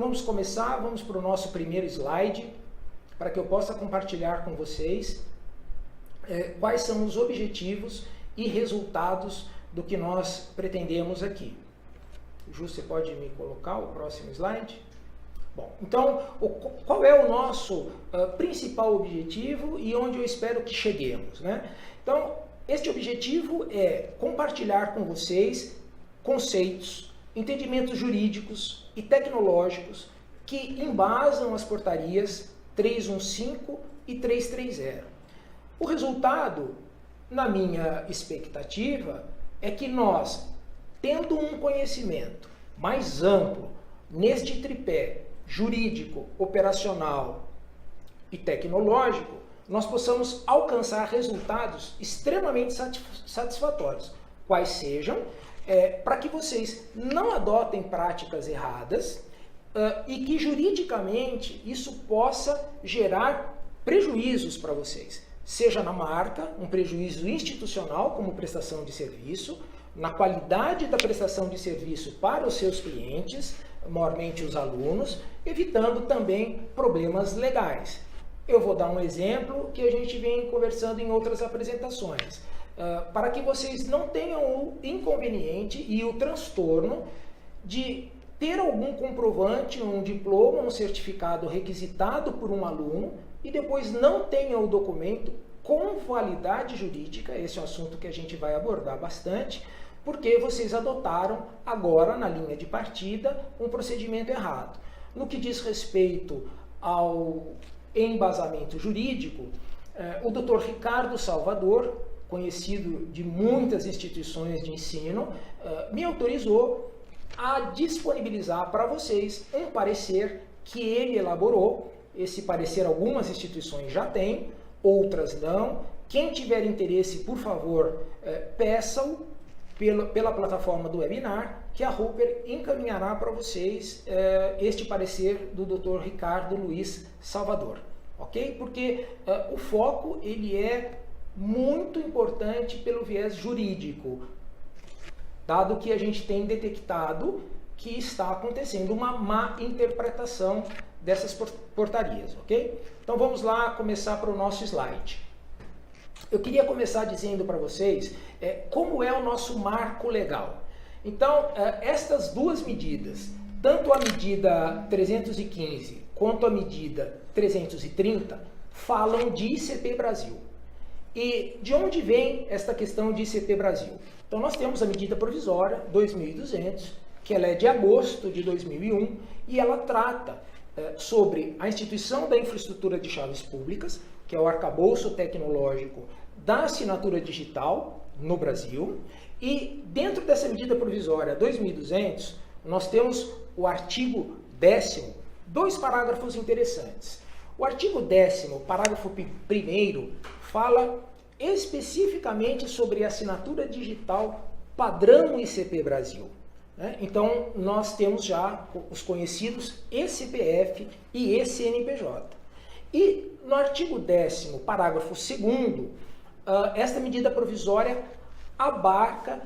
vamos começar, vamos para o nosso primeiro slide, para que eu possa compartilhar com vocês quais são os objetivos e resultados do que nós pretendemos aqui. Ju, você pode me colocar o próximo slide? Bom, então, qual é o nosso principal objetivo e onde eu espero que cheguemos, né? Então, este objetivo é compartilhar com vocês conceitos, entendimentos jurídicos e tecnológicos que embasam as portarias 315 e 330. O resultado, na minha expectativa, é que nós, tendo um conhecimento mais amplo neste tripé jurídico, operacional e tecnológico, nós possamos alcançar resultados extremamente satisfatórios, quais sejam, para que vocês não adotem práticas erradas e que juridicamente isso possa gerar prejuízos para vocês, seja na marca, um prejuízo institucional como prestação de serviço, na qualidade da prestação de serviço para os seus clientes, maiormente os alunos, evitando também problemas legais. Eu vou dar um exemplo que a gente vem conversando em outras apresentações, para que vocês não tenham o inconveniente e o transtorno de ter algum comprovante, um diploma, um certificado requisitado por um aluno e depois não tenham o documento com validade jurídica. Esse é um assunto que a gente vai abordar bastante, porque vocês adotaram agora, na linha de partida, um procedimento errado. No que diz respeito ao embasamento jurídico, o Dr. Ricardo Salvador, conhecido de muitas instituições de ensino, me autorizou a disponibilizar para vocês um parecer que ele elaborou. Esse parecer algumas instituições já têm, outras não. Quem tiver interesse, por favor, peçam pela plataforma do webinar, que a Rupert encaminhará para vocês este parecer do Dr. Ricardo Luiz Salvador, ok? Porque o foco ele é muito importante pelo viés jurídico, dado que a gente tem detectado que está acontecendo uma má interpretação dessas portarias, ok? Então vamos lá começar para o nosso slide. Eu queria começar dizendo para vocês como é o nosso marco legal. Então, estas duas medidas, tanto a medida 315 quanto a medida 330, falam de ICP Brasil. E de onde vem esta questão de ICP Brasil? Então, nós temos a medida provisória 2200, que ela é de agosto de 2001, e ela trata sobre a instituição da infraestrutura de chaves públicas, que é o arcabouço tecnológico da assinatura digital no Brasil. E dentro dessa medida provisória 2200, nós temos o artigo 10º, dois parágrafos interessantes. O artigo 10º, parágrafo 1º, fala especificamente sobre a assinatura digital padrão ICP Brasil. Então, nós temos já os conhecidos ECPF e ECNPJ. E no artigo 10º, parágrafo 2º, esta medida provisória abarca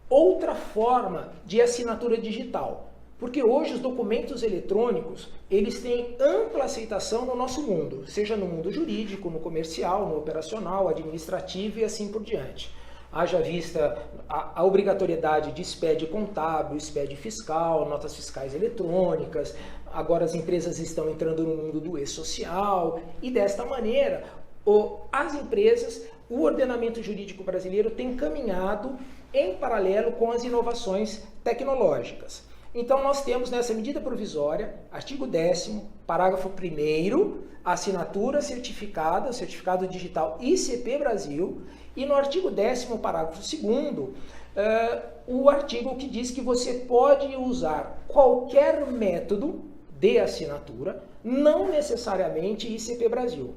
outra forma de assinatura digital. Porque hoje os documentos eletrônicos, eles têm ampla aceitação no nosso mundo, seja no mundo jurídico, no comercial, no operacional, administrativo e assim por diante. Haja vista a obrigatoriedade de SPED contábil, SPED fiscal, notas fiscais eletrônicas. Agora as empresas estão entrando no mundo do e-social e desta maneira as empresas, o ordenamento jurídico brasileiro tem caminhado em paralelo com as inovações tecnológicas. Então nós temos nessa medida provisória, artigo 10º, parágrafo 1º, assinatura certificada, certificado digital ICP Brasil, e no artigo 10º, parágrafo 2º, o artigo que diz que você pode usar qualquer método de assinatura, não necessariamente ICP Brasil.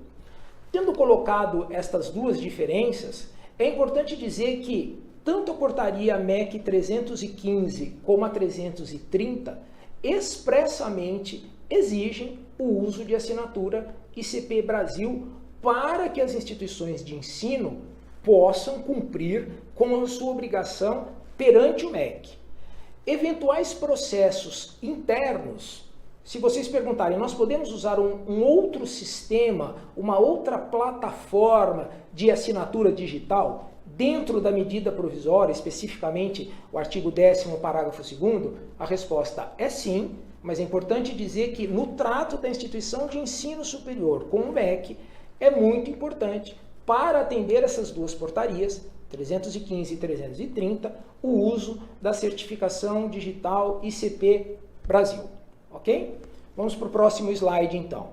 Tendo colocado estas duas diferenças, é importante dizer que tanto a portaria MEC 315 como a 330 expressamente exigem o uso de assinatura ICP Brasil para que as instituições de ensino possam cumprir com a sua obrigação perante o MEC. Eventuais processos internos Se vocês perguntarem, nós podemos usar um outro sistema, uma outra plataforma de assinatura digital dentro da medida provisória, especificamente o artigo 10º, parágrafo 2º? A resposta é sim, mas é importante dizer que no trato da instituição de ensino superior com o MEC, é muito importante para atender essas duas portarias, 315 e 330, o uso da certificação digital ICP Brasil. Ok? Vamos para o próximo slide, então.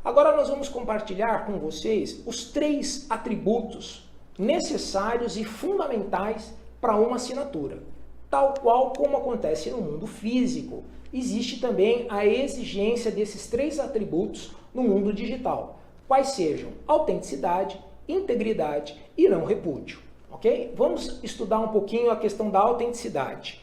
Agora nós vamos compartilhar com vocês os 3 atributos necessários e fundamentais para uma assinatura. Tal qual como acontece no mundo físico, existe também a exigência desses 3 atributos no mundo digital, quais sejam autenticidade, integridade e não repúdio. Ok? Vamos estudar um pouquinho a questão da autenticidade.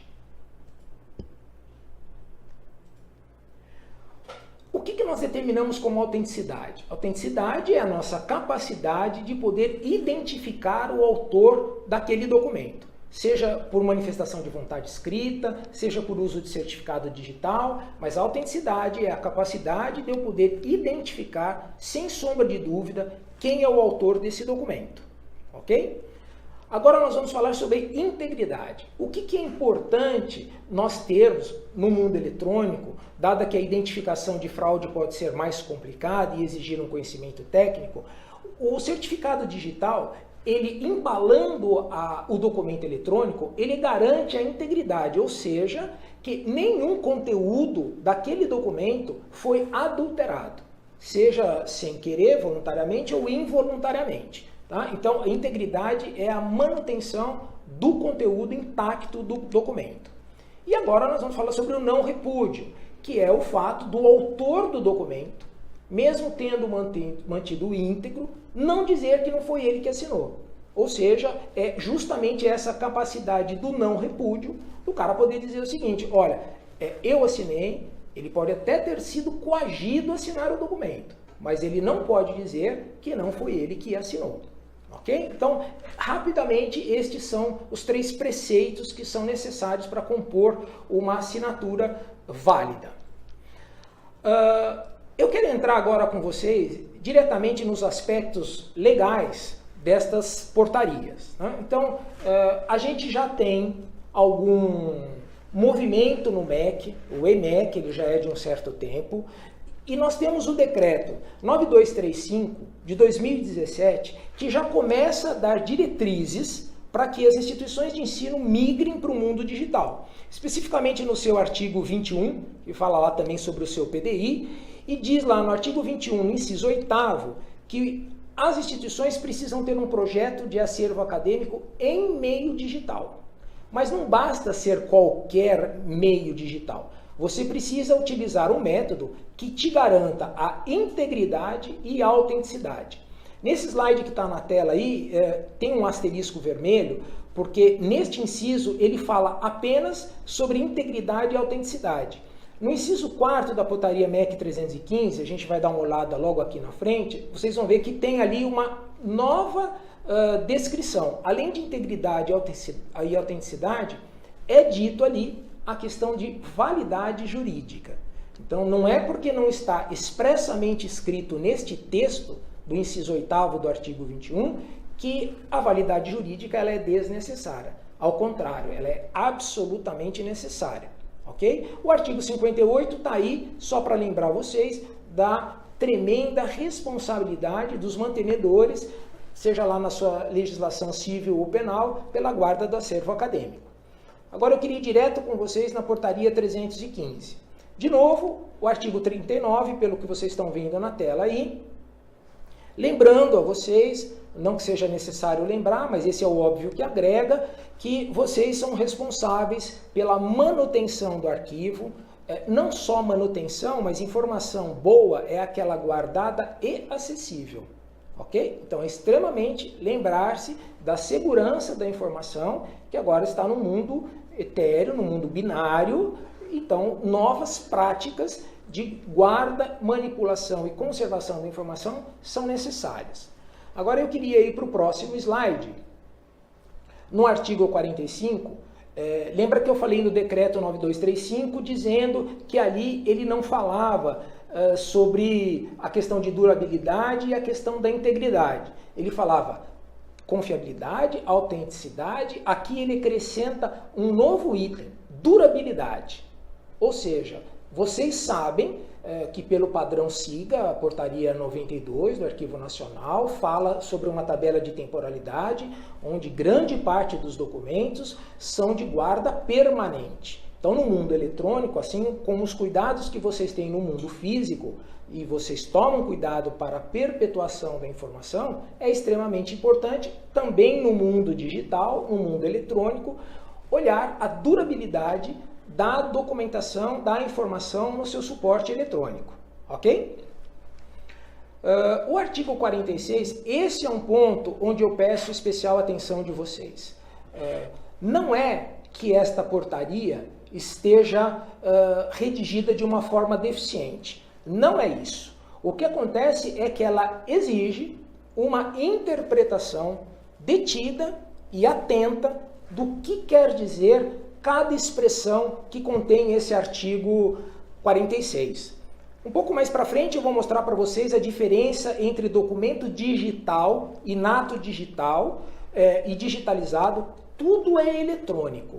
O que nós determinamos como autenticidade? Autenticidade é a nossa capacidade de poder identificar o autor daquele documento, seja por manifestação de vontade escrita, seja por uso de certificado digital, mas a autenticidade é a capacidade de eu poder identificar, sem sombra de dúvida, quem é o autor desse documento. Ok? Agora nós vamos falar sobre integridade. O que é importante nós termos no mundo eletrônico, dada que a identificação de fraude pode ser mais complicada e exigir um conhecimento técnico, o certificado digital, ele embalando o documento eletrônico, ele garante a integridade, ou seja, que nenhum conteúdo daquele documento foi adulterado, seja sem querer, voluntariamente ou involuntariamente. Tá? Então, a integridade é a manutenção do conteúdo intacto do documento. E agora nós vamos falar sobre o não repúdio, que é o fato do autor do documento, mesmo tendo mantido íntegro, não dizer que não foi ele que assinou. Ou seja, é justamente essa capacidade do não repúdio, do cara poder dizer o seguinte, olha, eu assinei, ele pode até ter sido coagido a assinar o documento, mas ele não pode dizer que não foi ele que assinou. Ok? Então, rapidamente, estes são os 3 preceitos que são necessários para compor uma assinatura válida. Eu quero entrar agora com vocês diretamente nos aspectos legais destas portarias. Né? Então, a gente já tem algum movimento no MEC, o EMEC, ele já é de um certo tempo, e nós temos o decreto 9235 de 2017, que já começa a dar diretrizes para que as instituições de ensino migrem para o mundo digital. Especificamente no seu artigo 21, que fala lá também sobre o seu PDI, e diz lá no artigo 21, no inciso 8º, que as instituições precisam ter um projeto de acervo acadêmico em meio digital. Mas não basta ser qualquer meio digital. Você precisa utilizar um método que te garanta a integridade e a autenticidade. Nesse slide que está na tela aí, tem um asterisco vermelho, porque neste inciso ele fala apenas sobre integridade e autenticidade. No inciso 4º da portaria MEC 315, a gente vai dar uma olhada logo aqui na frente, vocês vão ver que tem ali uma nova descrição. Além de integridade e autenticidade, é dito ali a questão de validade jurídica. Então, não é porque não está expressamente escrito neste texto do inciso 8º do artigo 21 que a validade jurídica ela é desnecessária. Ao contrário, ela é absolutamente necessária. Ok? O artigo 58 está aí, só para lembrar vocês, da tremenda responsabilidade dos mantenedores, seja lá na sua legislação civil ou penal, pela guarda do acervo acadêmico. Agora eu queria ir direto com vocês na portaria 315. De novo, o artigo 39, pelo que vocês estão vendo na tela aí. Lembrando a vocês, não que seja necessário lembrar, mas esse é o óbvio que agrega, que vocês são responsáveis pela manutenção do arquivo. Não só manutenção, mas informação boa é aquela guardada e acessível. Ok? Então é extremamente lembrar-se da segurança da informação, que agora está no mundo etéreo, no mundo binário. Então, novas práticas de guarda, manipulação e conservação da informação são necessárias. Agora eu queria ir para o próximo slide. No artigo 45, Lembra que eu falei no decreto 9235 dizendo que ali ele não falava sobre a questão de durabilidade e a questão da integridade. Ele falava confiabilidade, autenticidade, aqui ele acrescenta um novo item, durabilidade. Ou seja, vocês sabem que pelo padrão SIGA, a portaria 92 do Arquivo Nacional, fala sobre uma tabela de temporalidade, onde grande parte dos documentos são de guarda permanente. Então, no mundo eletrônico, assim como os cuidados que vocês têm no mundo físico, e vocês tomam cuidado para a perpetuação da informação, é extremamente importante também no mundo digital, no mundo eletrônico, olhar a durabilidade da documentação, da informação no seu suporte eletrônico, ok? O artigo 46, esse é um ponto onde eu peço especial atenção de vocês. Não é que esta portaria esteja redigida de uma forma deficiente. Não é isso. O que acontece é que ela exige uma interpretação detida e atenta do que quer dizer cada expressão que contém esse artigo 46. Um pouco mais para frente eu vou mostrar para vocês a diferença entre documento digital, inato digital e digitalizado. Tudo é eletrônico.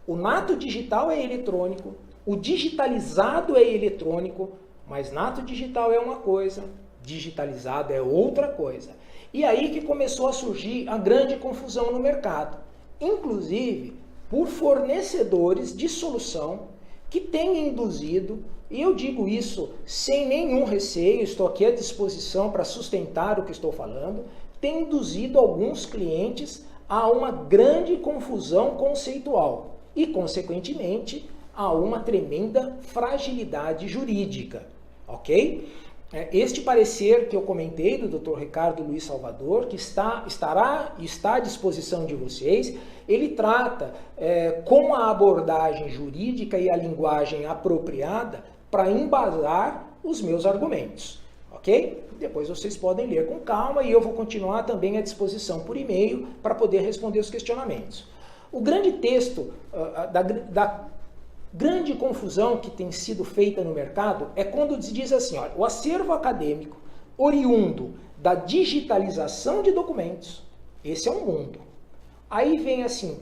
O nato digital é eletrônico, o digitalizado é eletrônico, mas nato digital é uma coisa, digitalizado é outra coisa. E aí que começou a surgir a grande confusão no mercado. Inclusive por fornecedores de solução que têm induzido, e eu digo isso sem nenhum receio, estou aqui à disposição para sustentar o que estou falando, tem induzido alguns clientes a uma grande confusão conceitual e, consequentemente, a uma tremenda fragilidade jurídica, ok? Este parecer que eu comentei do Dr. Ricardo Luiz Salvador, que está à disposição de vocês, ele trata com a abordagem jurídica e a linguagem apropriada para embasar os meus argumentos, ok? Depois vocês podem ler com calma e eu vou continuar também à disposição por e-mail para poder responder os questionamentos. O grande texto da grande confusão que tem sido feita no mercado é quando se diz assim, olha, o acervo acadêmico oriundo da digitalização de documentos, esse é um mundo. Aí vem assim,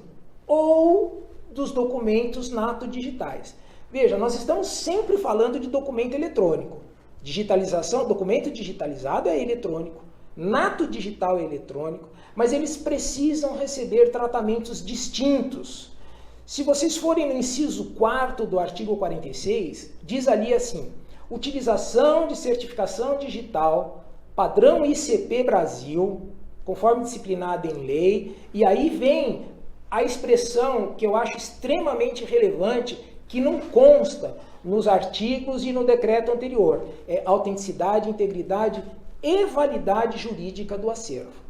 ou dos documentos nato digitais. Veja, nós estamos sempre falando de documento eletrônico. Digitalização, documento digitalizado é eletrônico, nato digital é eletrônico, mas eles precisam receber tratamentos distintos. Se vocês forem no inciso 4º do artigo 46, diz ali assim, utilização de certificação digital, padrão ICP Brasil, conforme disciplinado em lei, e aí vem a expressão que eu acho extremamente relevante, que não consta nos artigos e no decreto anterior, é autenticidade, integridade e validade jurídica do acervo.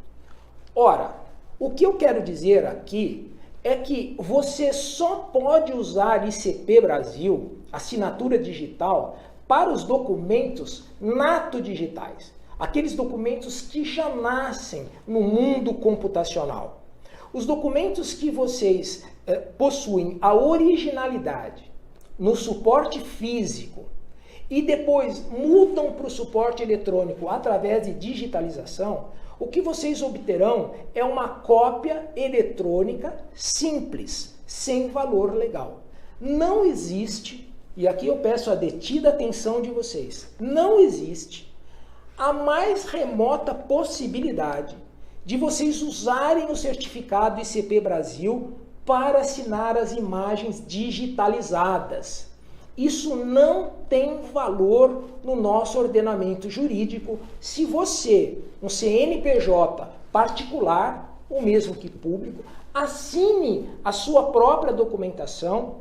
Ora, o que eu quero dizer aqui é que você só pode usar ICP Brasil, assinatura digital, para os documentos nato digitais, aqueles documentos que já nascem no mundo computacional. Os documentos que vocês possuem a originalidade no suporte físico e depois mudam para o suporte eletrônico através de digitalização, o que vocês obterão é uma cópia eletrônica simples, sem valor legal. Não existe, e aqui eu peço a detida atenção de vocês, não existe a mais remota possibilidade de vocês usarem o certificado ICP Brasil para assinar as imagens digitalizadas. Isso não tem valor no nosso ordenamento jurídico se você, um CNPJ particular, ou mesmo que público, assine a sua própria documentação,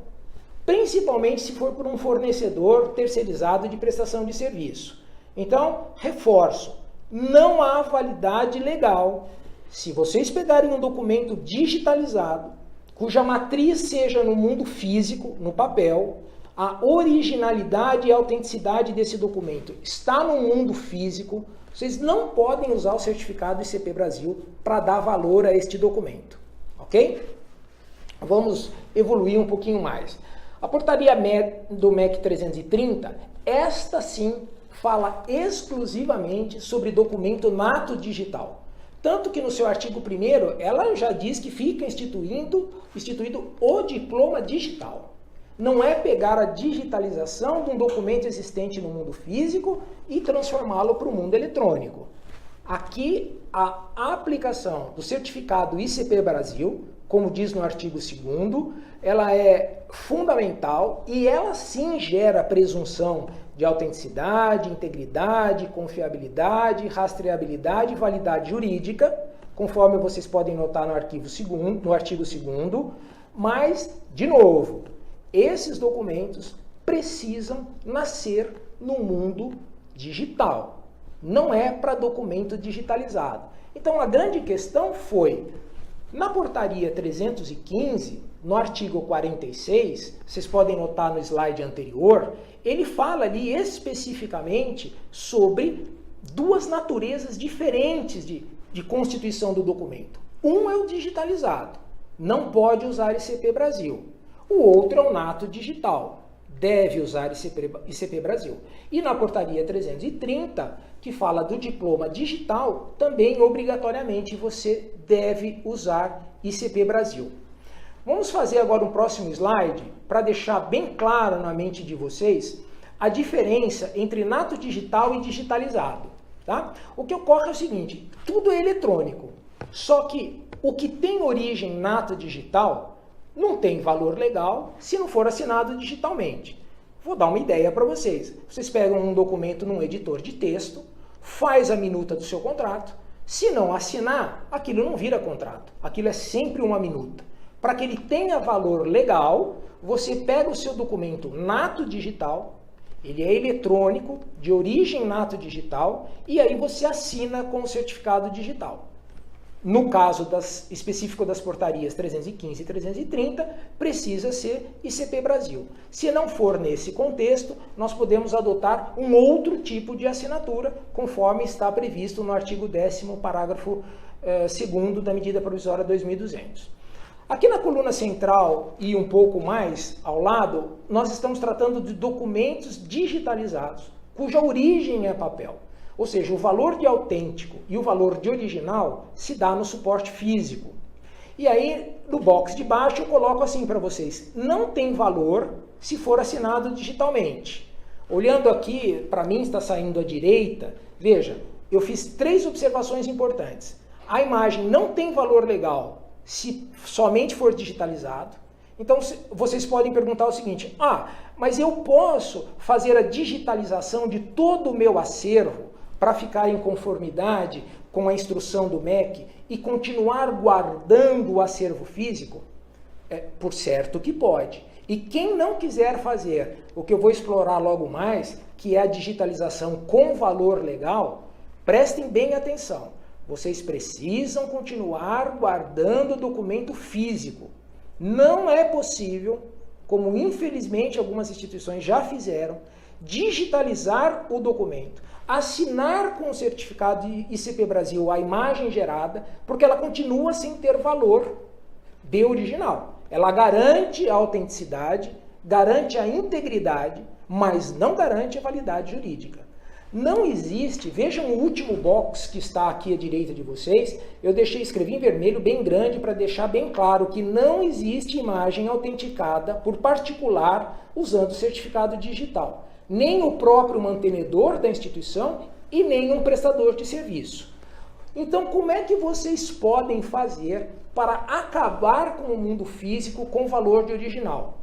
principalmente se for por um fornecedor terceirizado de prestação de serviço. Então, reforço, não há validade legal. Se vocês pegarem um documento digitalizado, cuja matriz seja no mundo físico, no papel, a originalidade e a autenticidade desse documento está no mundo físico, vocês não podem usar o certificado ICP Brasil para dar valor a este documento, ok? vamos evoluir um pouquinho mais. A portaria do MEC 330, esta sim fala exclusivamente sobre documento nato digital. Tanto que no seu artigo 1º, ela já diz que fica instituído o diploma digital. Não é pegar a digitalização de um documento existente no mundo físico e transformá-lo para o mundo eletrônico. Aqui, a aplicação do certificado ICP Brasil, como diz no artigo 2º, ela é fundamental e ela sim gera presunção de autenticidade, integridade, confiabilidade, rastreabilidade e validade jurídica, conforme vocês podem notar no artigo 2º, mas, de novo, esses documentos precisam nascer no mundo digital. Não é para documento digitalizado. Então, a grande questão foi, na portaria 315, no artigo 46, vocês podem notar no slide anterior, ele fala ali especificamente sobre duas naturezas diferentes de constituição do documento. Um é o digitalizado, não pode usar ICP Brasil. O outro é o nato digital, deve usar ICP Brasil. E na portaria 330, que fala do diploma digital, também obrigatoriamente você deve usar ICP Brasil. Vamos fazer agora um próximo slide para deixar bem claro na mente de vocês a diferença entre nato digital e digitalizado. Tá? O que ocorre é o seguinte, tudo é eletrônico, só que o que tem origem nato digital não tem valor legal se não for assinado digitalmente. Vou dar uma ideia para vocês. Vocês pegam um documento num editor de texto, faz a minuta do seu contrato, se não assinar, aquilo não vira contrato, aquilo é sempre uma minuta. Para que ele tenha valor legal, você pega o seu documento nato digital, ele é eletrônico, de origem nato digital, e aí você assina com o certificado digital. No caso específico das portarias 315 e 330, precisa ser ICP Brasil. Se não for nesse contexto, nós podemos adotar um outro tipo de assinatura, conforme está previsto no artigo 10º, parágrafo 2º da medida provisória 2200. Aqui na coluna central e um pouco mais ao lado, nós estamos tratando de documentos digitalizados, cuja origem é papel. Ou seja, o valor de autêntico e o valor de original se dá no suporte físico. E aí, no box de baixo, eu coloco assim para vocês. Não tem valor se for assinado digitalmente. Olhando aqui, para mim está saindo à direita, veja, eu fiz 3 observações importantes. A imagem não tem valor legal se somente for digitalizado. Então, vocês podem perguntar o seguinte, mas eu posso fazer a digitalização de todo o meu acervo para ficar em conformidade com a instrução do MEC e continuar guardando o acervo físico? Por certo que pode. E quem não quiser fazer o que eu vou explorar logo mais, que é a digitalização com valor legal, prestem bem atenção. Vocês precisam continuar guardando o documento físico. Não é possível, como infelizmente algumas instituições já fizeram, digitalizar o documento, assinar com o certificado de ICP Brasil a imagem gerada, porque ela continua sem ter valor de original. Ela garante a autenticidade, garante a integridade, mas não garante a validade jurídica. Não existe, vejam o último box que está aqui à direita de vocês, eu escrevi em vermelho bem grande para deixar bem claro que não existe imagem autenticada por particular usando certificado digital. Nem o próprio mantenedor da instituição e nem um prestador de serviço. Então, como é que vocês podem fazer para acabar com o mundo físico com valor de original?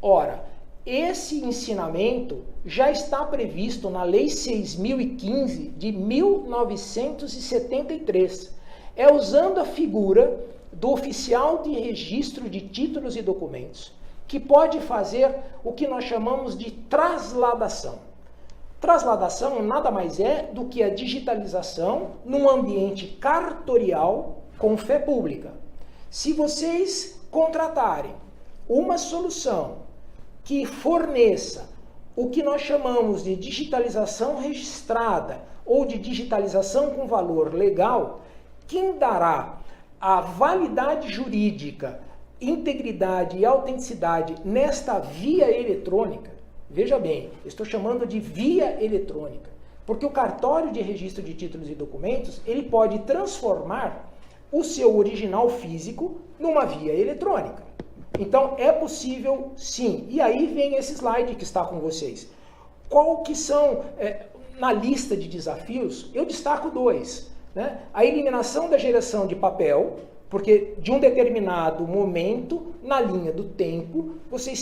Ora, esse ensinamento já está previsto na Lei 6.015 de 1973. É usando a figura do oficial de registro de títulos e documentos, que pode fazer o que nós chamamos de trasladação. Trasladação nada mais é do que a digitalização num ambiente cartorial com fé pública. Se vocês contratarem uma solução que forneça o que nós chamamos de digitalização registrada ou de digitalização com valor legal, quem dará a validade jurídica integridade e autenticidade nesta via eletrônica, veja bem, eu estou chamando de via eletrônica, porque o cartório de registro de títulos e documentos, ele pode transformar o seu original físico numa via eletrônica. Então, é possível sim. E aí vem esse slide que está com vocês. Qual que são, na lista de desafios, eu destaco 2. Né? A eliminação da geração de papel, porque de um determinado momento, na linha do tempo, vocês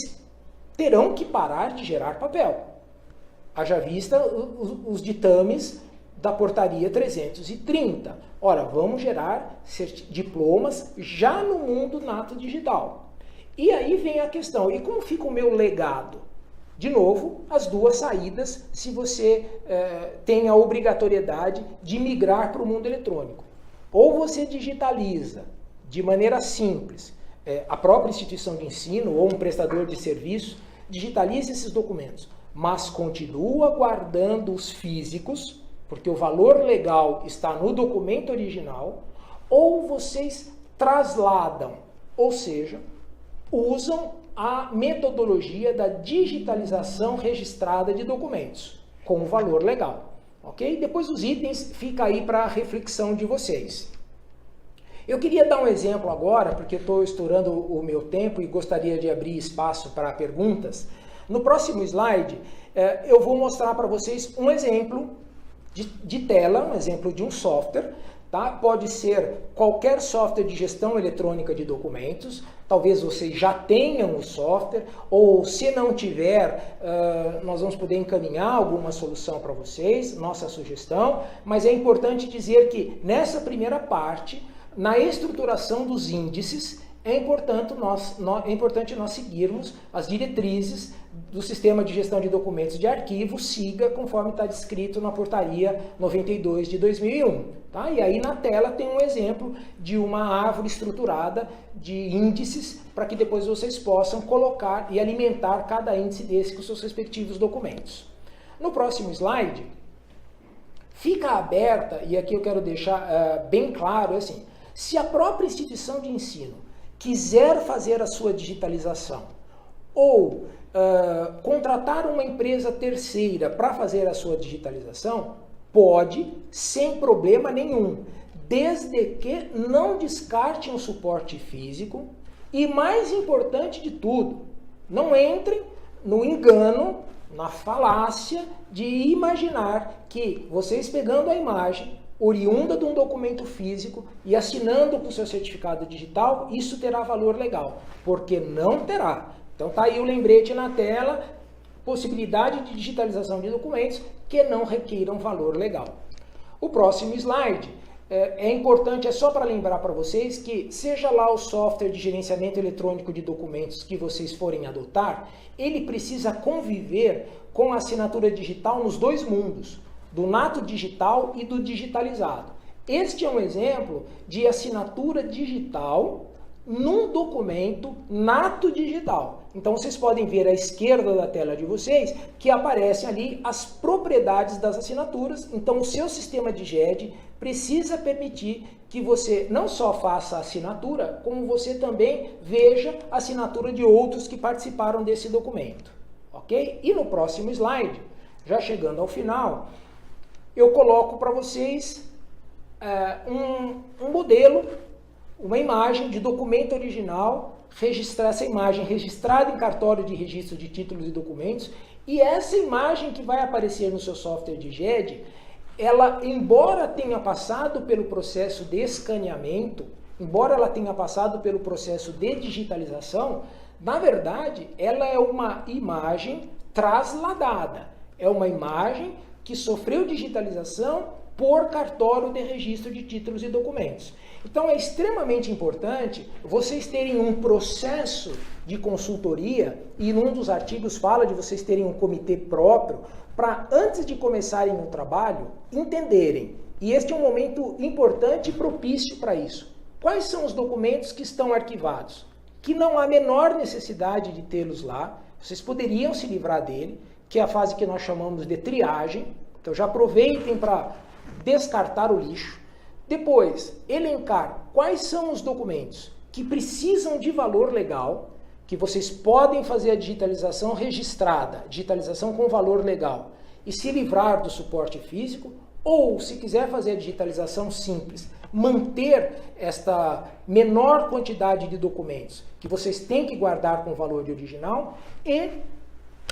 terão que parar de gerar papel. Haja vista os ditames da portaria 330. Ora, vamos gerar diplomas já no mundo nato digital. E aí vem a questão, e como fica o meu legado? De novo, as 2 saídas se você tem a obrigatoriedade de migrar para o mundo eletrônico. Ou você digitaliza de maneira simples, a própria instituição de ensino ou um prestador de serviço, digitaliza esses documentos, mas continua guardando os físicos, porque o valor legal está no documento original, ou vocês trasladam, ou seja, usam a metodologia da digitalização registrada de documentos, com o valor legal. Ok? Depois os itens fica aí para a reflexão de vocês. Eu queria dar um exemplo agora, porque estou estourando o meu tempo e gostaria de abrir espaço para perguntas. No próximo slide, eu vou mostrar para vocês um exemplo de tela, um exemplo de um software. Tá? Pode ser qualquer software de gestão eletrônica de documentos, talvez vocês já tenham o software, ou se não tiver, nós vamos poder encaminhar alguma solução para vocês, nossa sugestão, mas é importante dizer que nessa primeira parte, na estruturação dos índices, é importante nós seguirmos as diretrizes do Sistema de Gestão de Documentos de Arquivo, SIGA, conforme está descrito na Portaria 92 de 2001. Tá? E aí na tela tem um exemplo de uma árvore estruturada de índices para que depois vocês possam colocar e alimentar cada índice desse com seus respectivos documentos. No próximo slide, fica aberta, e aqui eu quero deixar bem claro, assim, se a própria instituição de ensino quiser fazer a sua digitalização ou contratar uma empresa terceira para fazer a sua digitalização, pode, sem problema nenhum, desde que não descarte um suporte físico e, mais importante de tudo, não entrem no engano, na falácia de imaginar que vocês pegando a imagem oriunda de um documento físico e assinando com o seu certificado digital, isso terá valor legal, porque não terá. Então está aí o lembrete na tela, possibilidade de digitalização de documentos que não requeiram valor legal. O próximo slide é importante, é só para lembrar para vocês que seja lá o software de gerenciamento eletrônico de documentos que vocês forem adotar, ele precisa conviver com a assinatura digital nos 2 mundos, do nato digital e do digitalizado. Este é um exemplo de assinatura digital num documento nato digital. Então vocês podem ver à esquerda da tela de vocês que aparecem ali as propriedades das assinaturas. Então o seu sistema de GED precisa permitir que você não só faça a assinatura, como você também veja a assinatura de outros que participaram desse documento. Ok? E no próximo slide, já chegando ao final, eu coloco para vocês um modelo, uma imagem de documento original, essa imagem registrada em cartório de registro de títulos e documentos, e essa imagem que vai aparecer no seu software de GED, ela, embora tenha passado pelo processo de escaneamento, embora ela tenha passado pelo processo de digitalização, na verdade, ela é uma imagem trasladada, é uma imagem que sofreu digitalização por cartório de registro de títulos e documentos. Então é extremamente importante vocês terem um processo de consultoria, e num dos artigos fala de vocês terem um comitê próprio, para antes de começarem o trabalho, entenderem, e este é um momento importante e propício para isso, quais são os documentos que estão arquivados, que não há menor necessidade de tê-los lá, vocês poderiam se livrar dele, que é a fase que nós chamamos de triagem. Então já aproveitem para descartar o lixo. Depois, elencar quais são os documentos que precisam de valor legal, que vocês podem fazer a digitalização registrada, digitalização com valor legal, e se livrar do suporte físico, ou se quiser fazer a digitalização simples, manter esta menor quantidade de documentos que vocês têm que guardar com valor de original e,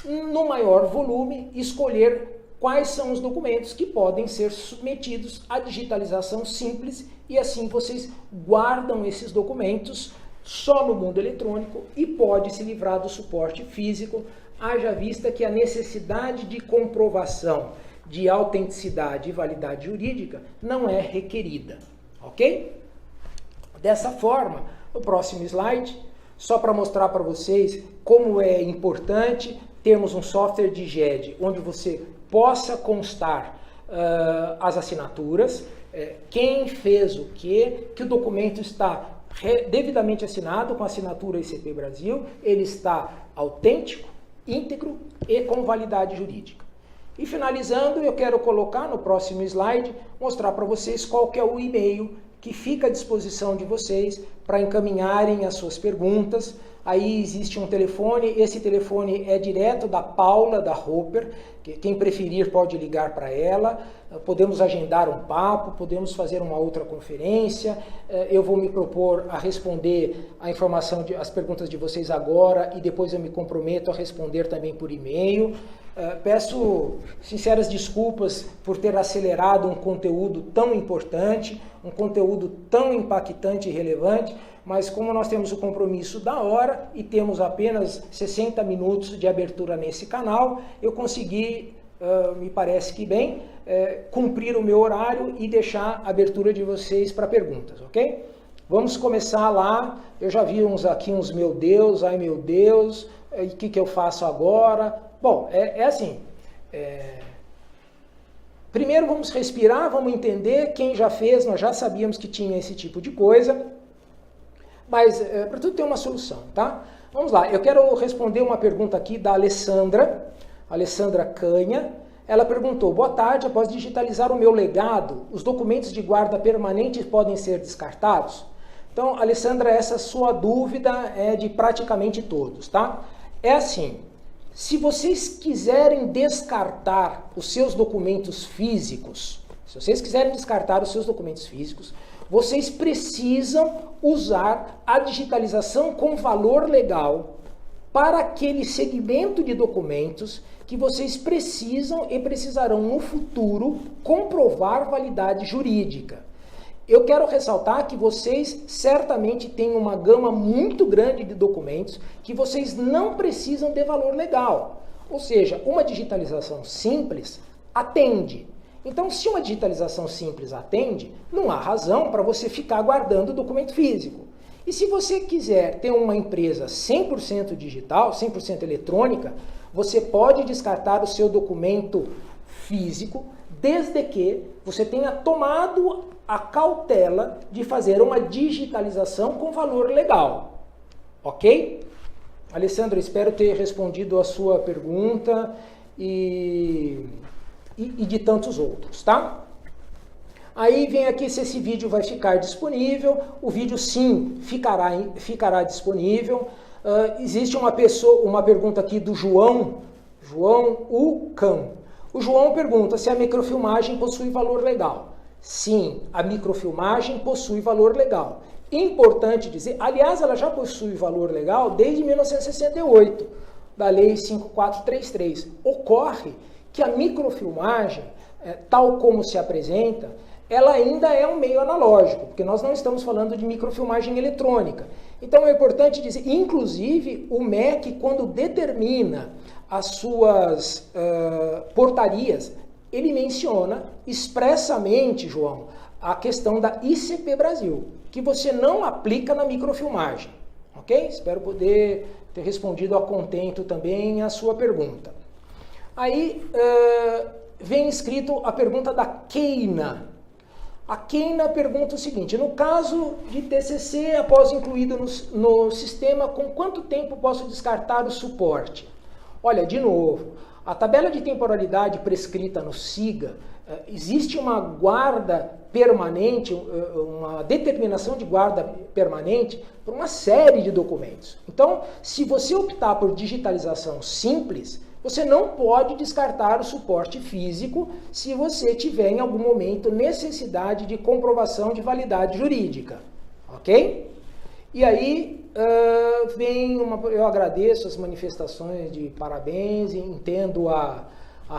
no maior volume, escolher quais são os documentos que podem ser submetidos à digitalização simples e assim vocês guardam esses documentos só no mundo eletrônico e pode se livrar do suporte físico, haja vista que a necessidade de comprovação de autenticidade e validade jurídica não é requerida, ok? Dessa forma, o próximo slide, só para mostrar para vocês como é importante termos um software de GED, onde você possa constar as assinaturas, quem fez o que o documento está devidamente assinado com a assinatura ICP Brasil, ele está autêntico, íntegro e com validade jurídica. E finalizando, eu quero colocar no próximo slide, mostrar para vocês qual que é o e-mail que fica à disposição de vocês para encaminharem as suas perguntas. Aí existe um telefone, esse telefone é direto da Paula, da Roper, quem preferir pode ligar para ela, podemos agendar um papo, podemos fazer uma outra conferência, eu vou me propor a responder a informação, as perguntas de vocês agora e depois eu me comprometo a responder também por e-mail. Peço sinceras desculpas por ter acelerado um conteúdo tão importante, um conteúdo tão impactante e relevante, mas como nós temos o compromisso da hora e temos apenas 60 minutos de abertura nesse canal, eu consegui, me parece que bem, cumprir o meu horário e deixar a abertura de vocês para perguntas, ok? Vamos começar lá, eu já vi uns meu Deus, ai meu Deus, o que eu faço agora? Bom, é assim, primeiro vamos respirar, vamos entender, quem já fez, nós já sabíamos que tinha esse tipo de coisa, mas para tudo tem uma solução, tá? Vamos lá, eu quero responder uma pergunta aqui da Alessandra Canha. Ela perguntou: boa tarde, após digitalizar o meu legado, os documentos de guarda permanente podem ser descartados? Então, Alessandra, essa sua dúvida é de praticamente todos, tá? É assim, se vocês quiserem descartar os seus documentos físicos, vocês precisam usar a digitalização com valor legal para aquele segmento de documentos que vocês precisam e precisarão no futuro comprovar validade jurídica. Eu quero ressaltar que vocês certamente têm uma gama muito grande de documentos que vocês não precisam de valor legal. Ou seja, uma digitalização simples atende. Então, se uma digitalização simples atende, não há razão para você ficar guardando o documento físico. E se você quiser ter uma empresa 100% digital, 100% eletrônica, você pode descartar o seu documento físico, desde que você tenha tomado a cautela de fazer uma digitalização com valor legal. Ok? Alessandra, espero ter respondido a sua pergunta e de tantos outros, tá? Aí vem aqui se esse vídeo vai ficar disponível. O vídeo sim ficará disponível. Existe uma pergunta aqui do João Ucan. O João pergunta se a microfilmagem possui valor legal. Sim, a microfilmagem possui valor legal. Importante dizer, aliás, ela já possui valor legal desde 1968, da Lei 5433. Ocorre que a microfilmagem, tal como se apresenta, ela ainda é um meio analógico, porque nós não estamos falando de microfilmagem eletrônica. Então é importante dizer, inclusive o MEC, quando determina as suas portarias, ele menciona expressamente, João, a questão da ICP Brasil, que você não aplica na microfilmagem, ok? Espero poder ter respondido a contento também a sua pergunta. Aí vem escrito a pergunta da Keina. A Keina pergunta o seguinte: no caso de TCC, após incluído no sistema, com quanto tempo posso descartar o suporte? Olha, de novo, a tabela de temporalidade prescrita no SIGA existe uma guarda permanente, uma determinação de guarda permanente para uma série de documentos. Então, se você optar por digitalização simples, você não pode descartar o suporte físico se você tiver em algum momento necessidade de comprovação de validade jurídica, ok? E aí eu agradeço as manifestações de parabéns, entendo a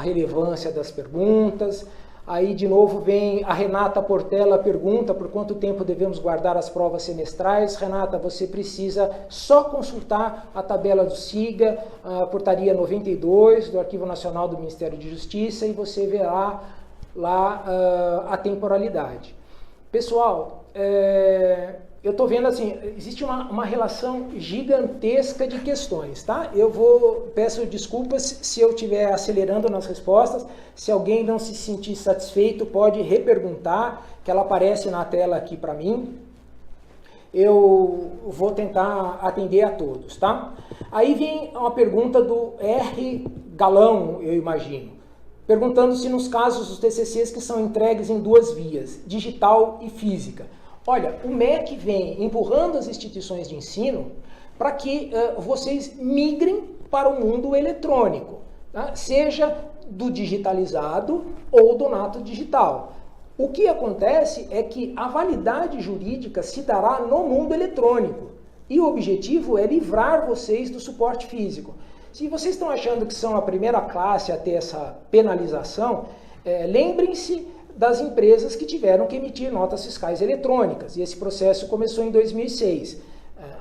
relevância das perguntas. Aí, de novo, vem a Renata Portela, pergunta por quanto tempo devemos guardar as provas semestrais. Renata, você precisa só consultar a tabela do SIGA, a portaria 92 do Arquivo Nacional do Ministério de Justiça, e você verá lá a temporalidade. Pessoal, eu estou vendo assim, existe uma relação gigantesca de questões, tá? Peço desculpas se eu estiver acelerando nas respostas. Se alguém não se sentir satisfeito, pode reperguntar, que ela aparece na tela aqui para mim. Eu vou tentar atender a todos, tá? Aí vem uma pergunta do R. Galão, eu imagino, perguntando se nos casos dos TCCs que são entregues em duas vias, digital e física. Olha, o MEC vem empurrando as instituições de ensino para que vocês migrem para o mundo eletrônico, tá? Seja do digitalizado ou do nato digital. O que acontece é que a validade jurídica se dará no mundo eletrônico e o objetivo é livrar vocês do suporte físico. Se vocês estão achando que são a primeira classe a ter essa penalização, lembrem-se das empresas que tiveram que emitir notas fiscais eletrônicas, e esse processo começou em 2006.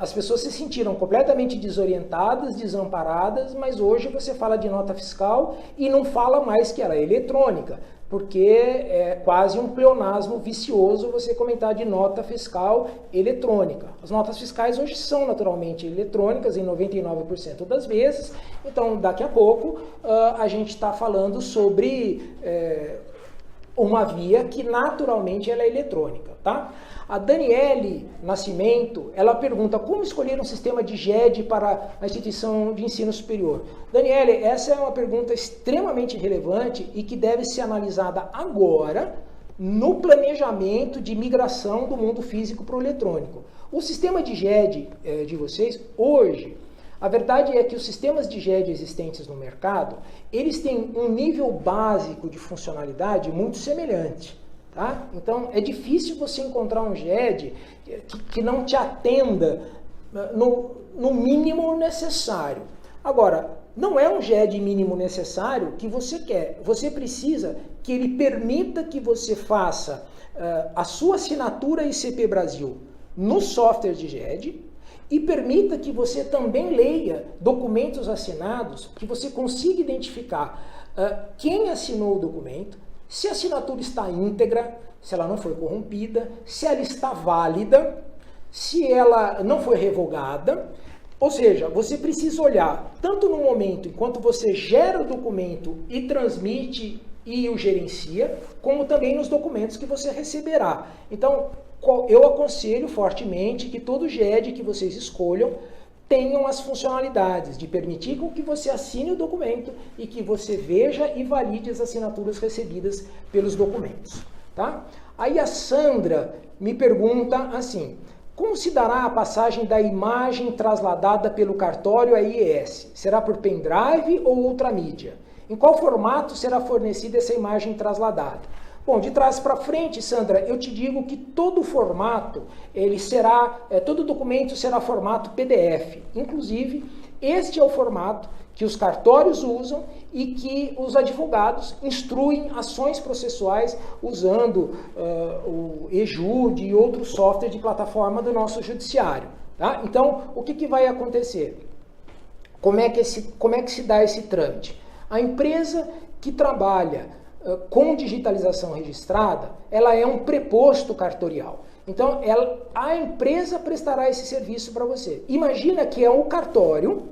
As pessoas se sentiram completamente desorientadas, desamparadas, mas hoje você fala de nota fiscal e não fala mais que ela é eletrônica, porque é quase um pleonasmo vicioso você comentar de nota fiscal eletrônica. As notas fiscais hoje são naturalmente eletrônicas em 99% das vezes, então daqui a pouco a gente está falando sobre uma via que naturalmente ela é eletrônica, tá? A Daniele Nascimento, ela pergunta como escolher um sistema de GED para a instituição de ensino superior. Daniele, essa é uma pergunta extremamente relevante e que deve ser analisada agora no planejamento de migração do mundo físico para o eletrônico. O sistema de GED de vocês, hoje, a verdade é que os sistemas de GED existentes no mercado, eles têm um nível básico de funcionalidade muito semelhante, tá? Então, é difícil você encontrar um GED que não te atenda no mínimo necessário. Agora, não é um GED mínimo necessário que você quer. Você precisa que ele permita que você faça a sua assinatura ICP Brasil no software de GED, e permita que você também leia documentos assinados, que você consiga identificar quem assinou o documento, se a assinatura está íntegra, se ela não foi corrompida, se ela está válida, se ela não foi revogada. Ou seja, você precisa olhar tanto no momento enquanto você gera o documento e transmite e o gerencia, como também nos documentos que você receberá. Então, eu aconselho fortemente que todo GED que vocês escolham tenham as funcionalidades de permitir com que você assine o documento e que você veja e valide as assinaturas recebidas pelos documentos, tá? Aí a Sandra me pergunta assim: como se dará a passagem da imagem trasladada pelo cartório à IES? Será por pendrive ou outra mídia? Em qual formato será fornecida essa imagem trasladada? Bom, de trás para frente, Sandra, eu te digo que todo formato, todo documento será formato PDF. Inclusive, este é o formato que os cartórios usam e que os advogados instruem ações processuais usando o eJude e outros softwares de plataforma do nosso judiciário, tá? Então, o que vai acontecer? Como é que se dá esse trâmite? A empresa que trabalha com digitalização registrada, ela é um preposto cartorial. Então, a empresa prestará esse serviço para você. Imagina que é um cartório,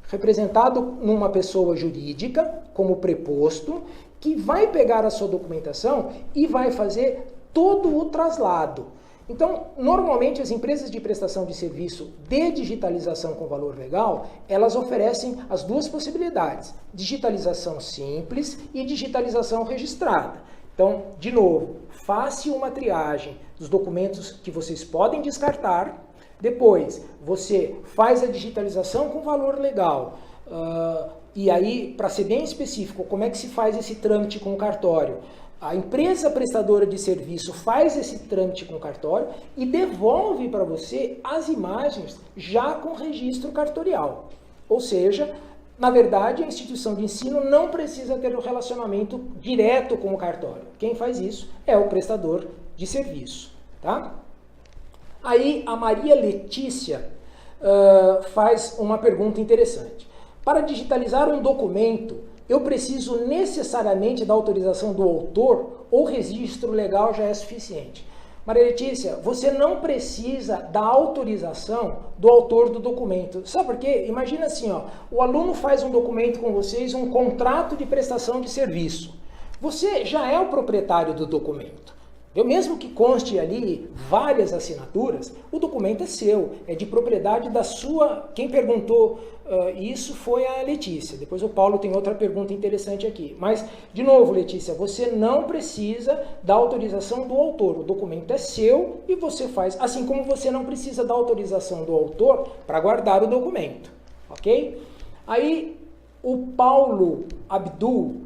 representado numa pessoa jurídica, como preposto, que vai pegar a sua documentação e vai fazer todo o traslado. Então, normalmente as empresas de prestação de serviço de digitalização com valor legal, elas oferecem as duas possibilidades, digitalização simples e digitalização registrada. Então, de novo, faça uma triagem dos documentos que vocês podem descartar. Depois, você faz a digitalização com valor legal. E aí, para ser bem específico, como é que se faz esse trâmite com o cartório? A empresa prestadora de serviço faz esse trâmite com o cartório e devolve para você as imagens já com registro cartorial. Ou seja, na verdade, a instituição de ensino não precisa ter um relacionamento direto com o cartório. Quem faz isso é o prestador de serviço. Tá? Aí a Maria Letícia faz uma pergunta interessante. Para digitalizar um documento, eu preciso necessariamente da autorização do autor ou registro legal já é suficiente? Maria Letícia, você não precisa da autorização do autor do documento. Sabe por quê? Imagina assim, ó, o aluno faz um documento com vocês, um contrato de prestação de serviço. Você já é o proprietário do documento. Mesmo que conste ali várias assinaturas, o documento é seu, é de propriedade da sua... Quem perguntou isso foi a Letícia. Depois o Paulo tem outra pergunta interessante aqui. Mas, de novo, Letícia, você não precisa da autorização do autor. O documento é seu e você faz, assim como você não precisa da autorização do autor para guardar o documento. Ok? Aí, o Paulo Abdul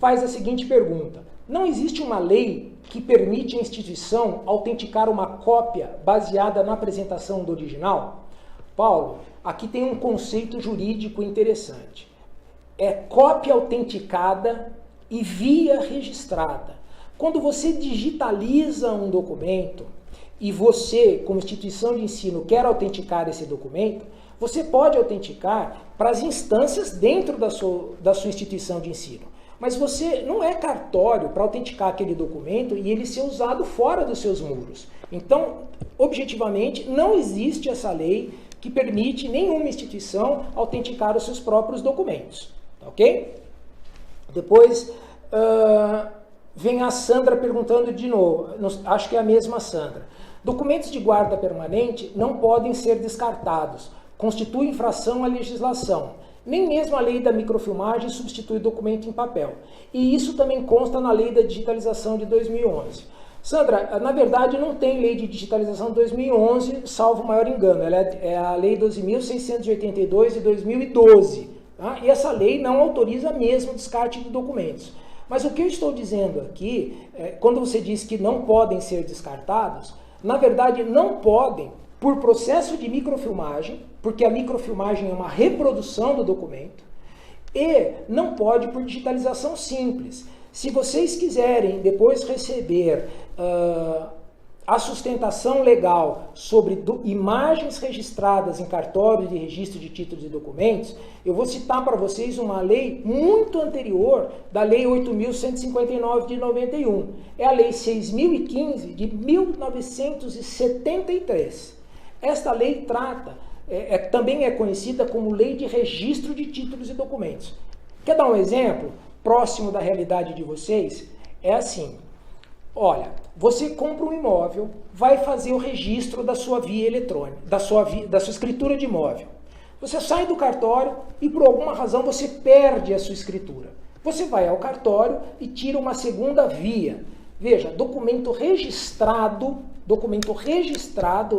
faz a seguinte pergunta. Não existe uma lei que permite à instituição autenticar uma cópia baseada na apresentação do original? Paulo, aqui tem um conceito jurídico interessante. É cópia autenticada e via registrada. Quando você digitaliza um documento e você, como instituição de ensino, quer autenticar esse documento, você pode autenticar para as instâncias dentro da sua instituição de ensino. Mas você não é cartório para autenticar aquele documento e ele ser usado fora dos seus muros. Então, objetivamente, não existe essa lei que permite nenhuma instituição autenticar os seus próprios documentos. Ok? Depois, vem a Sandra perguntando de novo, acho que é a mesma Sandra. Documentos de guarda permanente não podem ser descartados, constitui infração à legislação. Nem mesmo a lei da microfilmagem substitui documento em papel. E isso também consta na lei da digitalização de 2011. Sandra, na verdade não tem lei de digitalização de 2011, salvo o maior engano. Ela é a lei 12.682 de 2012. Tá? E essa lei não autoriza mesmo o descarte de documentos. Mas o que eu estou dizendo aqui, quando você diz que não podem ser descartados, na verdade não podem por processo de microfilmagem, porque a microfilmagem é uma reprodução do documento, e não pode por digitalização simples. Se vocês quiserem depois receber a sustentação legal sobre imagens registradas em cartório de registro de títulos e documentos, eu vou citar para vocês uma lei muito anterior da Lei 8.159 de 91. É a Lei 6.015 de 1973. Esta lei trata, também é conhecida como Lei de Registro de Títulos e Documentos. Quer dar um exemplo próximo da realidade de vocês? É assim, olha, você compra um imóvel, vai fazer o registro da sua via eletrônica, da sua escritura de imóvel. Você sai do cartório e por alguma razão você perde a sua escritura. Você vai ao cartório e tira uma segunda via. Veja, documento registrado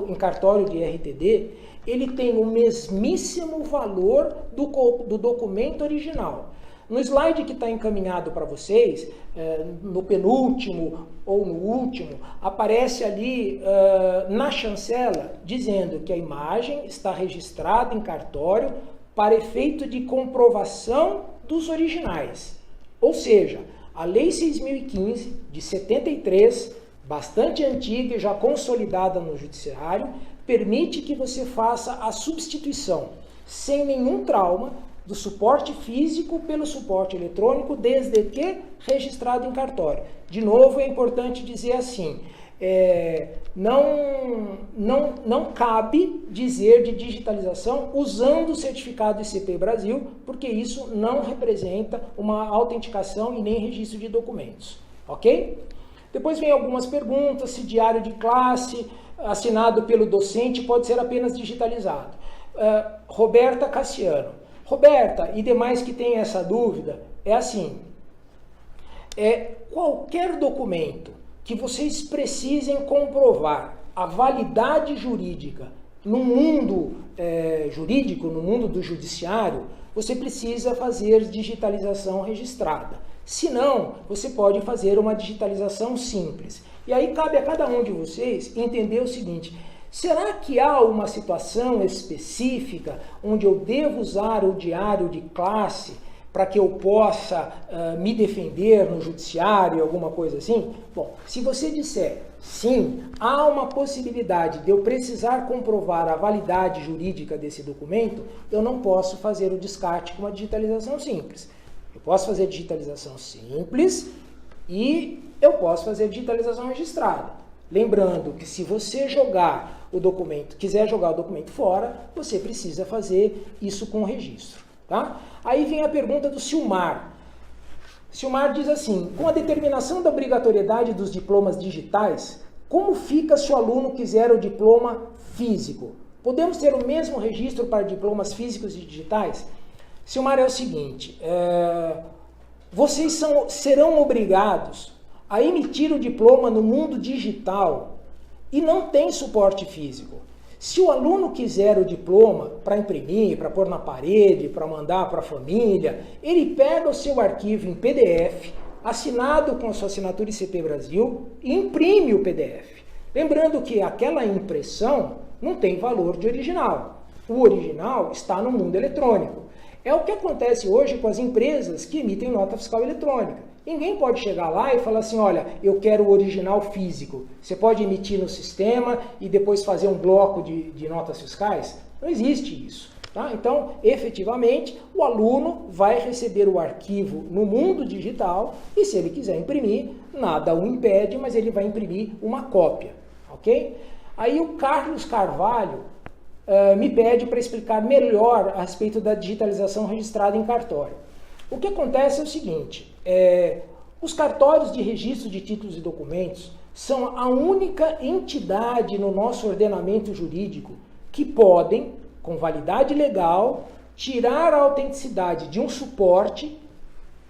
em cartório de RTD, ele tem o mesmíssimo valor do documento original. No slide que está encaminhado para vocês, no penúltimo ou no último, aparece ali na chancela dizendo que a imagem está registrada em cartório para efeito de comprovação dos originais. Ou seja, a Lei 6.015 de 73, bastante antiga e já consolidada no judiciário, permite que você faça a substituição, sem nenhum trauma, do suporte físico pelo suporte eletrônico, desde que registrado em cartório. De novo, é importante dizer assim, não cabe dizer de digitalização usando o certificado ICP Brasil, porque isso não representa uma autenticação e nem registro de documentos. Ok? Depois vem algumas perguntas, se diário de classe assinado pelo docente pode ser apenas digitalizado. Roberta Cassiano. Roberta e demais que têm essa dúvida, é assim, qualquer documento que vocês precisem comprovar a validade jurídica no mundo jurídico, no mundo do judiciário, você precisa fazer digitalização registrada. Se não, você pode fazer uma digitalização simples. E aí cabe a cada um de vocês entender o seguinte: será que há uma situação específica onde eu devo usar o diário de classe para que eu possa me defender no judiciário, alguma coisa assim? Bom, se você disser sim, há uma possibilidade de eu precisar comprovar a validade jurídica desse documento, eu não posso fazer o descarte com uma digitalização simples. Eu posso fazer digitalização simples e eu posso fazer digitalização registrada. Lembrando que se você quiser jogar o documento fora, você precisa fazer isso com registro. Tá? Aí vem a pergunta do Silmar. Silmar diz assim: com a determinação da obrigatoriedade dos diplomas digitais, como fica se o aluno quiser o diploma físico? Podemos ter o mesmo registro para diplomas físicos e digitais? Silmar, é o seguinte, vocês serão obrigados a emitir o diploma no mundo digital e não tem suporte físico. Se o aluno quiser o diploma para imprimir, para pôr na parede, para mandar para a família, ele pega o seu arquivo em PDF, assinado com a sua assinatura ICP Brasil, e imprime o PDF. Lembrando que aquela impressão não tem valor de original. O original está no mundo eletrônico. É o que acontece hoje com as empresas que emitem nota fiscal eletrônica. Ninguém pode chegar lá e falar assim: olha, eu quero o original físico. Você pode emitir no sistema e depois fazer um bloco de notas fiscais? Não existe isso. Tá? Então, efetivamente, o aluno vai receber o arquivo no mundo digital e, se ele quiser imprimir, nada o impede, mas ele vai imprimir uma cópia. Ok? Aí o Carlos Carvalho me pede para explicar melhor a respeito da digitalização registrada em cartório. O que acontece é o seguinte: os cartórios de registro de títulos e documentos são a única entidade no nosso ordenamento jurídico que podem, com validade legal, tirar a autenticidade de um suporte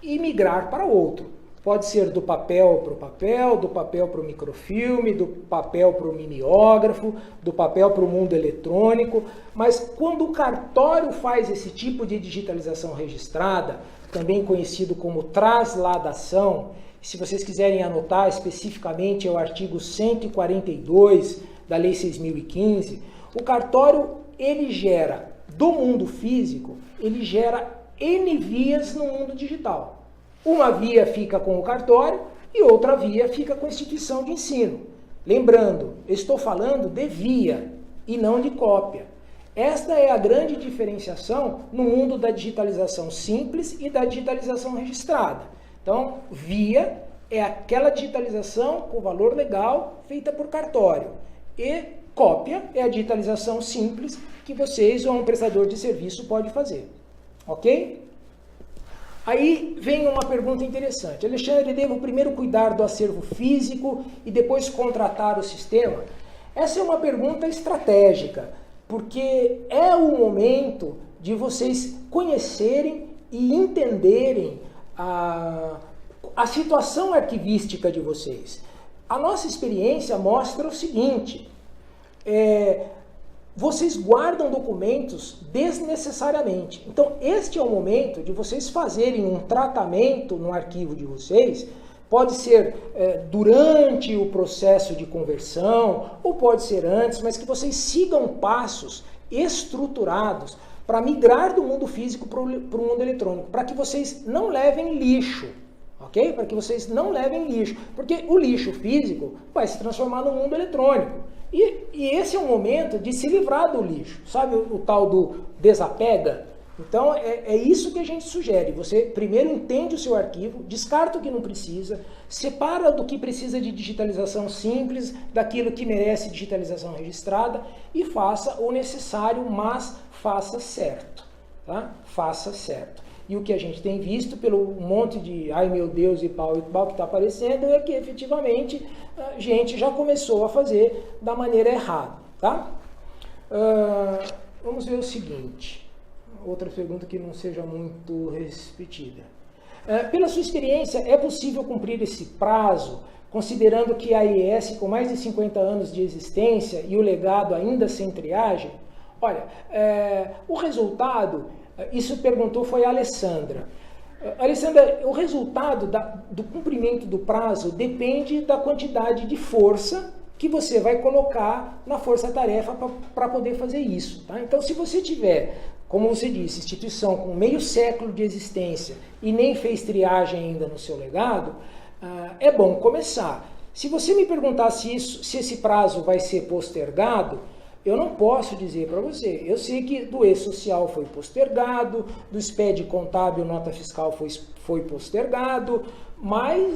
e migrar para outro. Pode ser do papel para o papel, do papel para o microfilme, do papel para o mimeógrafo, do papel para o mundo eletrônico, mas quando o cartório faz esse tipo de digitalização registrada, também conhecido como trasladação, se vocês quiserem anotar especificamente é o artigo 142 da Lei 6.015, o cartório ele gera do mundo físico, ele gera N vias no mundo digital. Uma via fica com o cartório e outra via fica com a instituição de ensino. Lembrando, eu estou falando de via e não de cópia. Esta é a grande diferenciação no mundo da digitalização simples e da digitalização registrada. Então, via é aquela digitalização com valor legal feita por cartório. E cópia é a digitalização simples que vocês ou um prestador de serviço pode fazer. Ok? Aí vem uma pergunta interessante. Alexandre, devo primeiro cuidar do acervo físico e depois contratar o sistema? Essa é uma pergunta estratégica, porque é o momento de vocês conhecerem e entenderem a situação arquivística de vocês. A nossa experiência mostra o seguinte: vocês guardam documentos desnecessariamente. Então, este é o momento de vocês fazerem um tratamento no arquivo de vocês. Pode ser durante o processo de conversão, ou pode ser antes, mas que vocês sigam passos estruturados para migrar do mundo físico para o mundo eletrônico, para que vocês não levem lixo. Ok? Para que vocês não levem lixo. Porque o lixo físico vai se transformar no mundo eletrônico. E esse é o momento de se livrar do lixo. Sabe o tal do desapega? Então, é isso que a gente sugere. Você primeiro entende o seu arquivo, descarta o que não precisa, separa do que precisa de digitalização simples, daquilo que merece digitalização registrada e faça o necessário, mas faça certo. Tá? Faça certo. E o que a gente tem visto pelo monte de ai meu Deus e pau que está aparecendo é que efetivamente a gente já começou a fazer da maneira errada. Tá? Vamos ver o seguinte. Outra pergunta que não seja muito repetida. Pela sua experiência, é possível cumprir esse prazo, considerando que a AES, com mais de 50 anos de existência e o legado ainda sem triagem? Olha, o resultado, isso perguntou foi a Alessandra. Alessandra, o resultado do cumprimento do prazo depende da quantidade de força que você vai colocar na força-tarefa para poder fazer isso. Tá? Então, se você tiver, como você disse, instituição com meio século de existência e nem fez triagem ainda no seu legado, é bom começar. Se você me perguntar se esse prazo vai ser postergado, eu não posso dizer para você. Eu sei que do E-Social foi postergado, do SPED contábil, nota fiscal foi postergado, mas